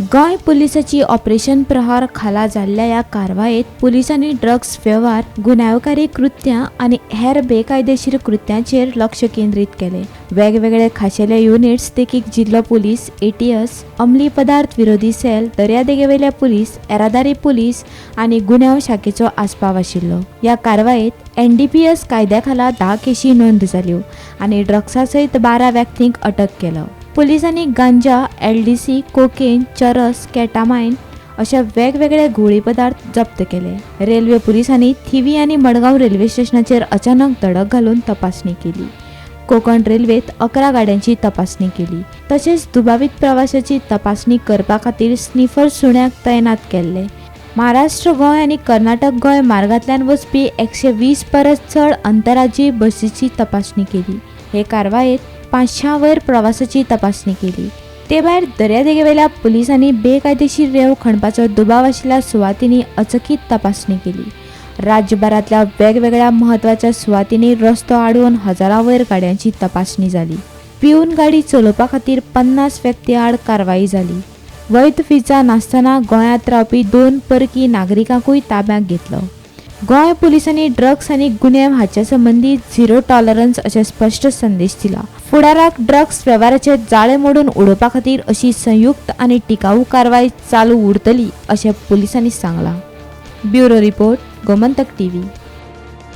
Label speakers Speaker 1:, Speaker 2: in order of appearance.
Speaker 1: Goa पुलिसाची operation प्रहार खाला जाल्ल्या ह्या कारवायेत पुलिसांनी ड्रग्स व्यवहार, गुन्यांवकारी कृत्यां आणि हेर बेकायदेशीर कृत्यांचेर लक्ष केंद्रीत केले। वेगवेगळे खाशेले युनिट्स देखीक जिल्लो पुलीस, एटीएस, अंमली पदार्थ विरोधी सेल, दर्यादेगेवेले पुलीस, येरादारी पुलीस आणि गुन्यांव शाखेचो आस्पाव आशिल्लो। ह्या कारवायेत NDPS कायद्या खाला 10 केशी नोंद जाल्यो आणि ड्रग्सा सयत 12 व्यक्तींक अटक केलो। पुलिसांनी गांजा, LDC, कोकेन, चरस, केटामाइन अशा वेगवेगळे घोळी पदार्थ जप्त केले। रेल्वे पुलिसांनी थिवी आणि मडगांव रेल्वे स्टेशनाचेर अचानक धडक घालून तपासणी केली। कोकण रेल्वेत 11 गाड्यांची तपासणी केली। तसेच दुबावित प्रवाशाची तपासणी करपा खातीर स्निफर सुण्याक तैनात केले। महाराष्ट्र गोंय आणि कर्नाटक गोंय मार्गांतल्यान वचपी 120 परस चड अंतराची बसीची तपासणी केली। हे कारवायेत 500 वयर प्रवासाची तपासणी केली। ते भायर दर्यादेगेवेल्या पुलिसांनी बेकायदेशीर रेंव खणपाचो दुबाव आशिल्ल्या सुवातींनी अचकीत तपासणी केली। राज्यभरांतल्या वेगवेगळ्या म्हत्वाच्या सुवातींनी रस्तो आडवून हजारां वयर गाड्यांची तपासणी जाली। पिवन गाडी चलोवपा खातीर 50 व्यक्ती आड कारवाई जाली। वैध विजा नासतना गोंयांत रावपी 2 परकी नागरिकांकूय ताब्यात घेतलो। गोंय पुलिसांनी ड्रग्स आणि गुन्यांव हाच्या संबंधी झिरो टॉलरन्स अशें स्पष्ट संदेश दिला। फुडाराक ड्रग्स व्यवहाराचे जाळे मोडून उडोवपा खातीर अशी संयुक्त आणि टिकाऊ कारवाई चालू उरतली अशें पुलिसांनी सांगलां। Bureau report, Gomantak TV।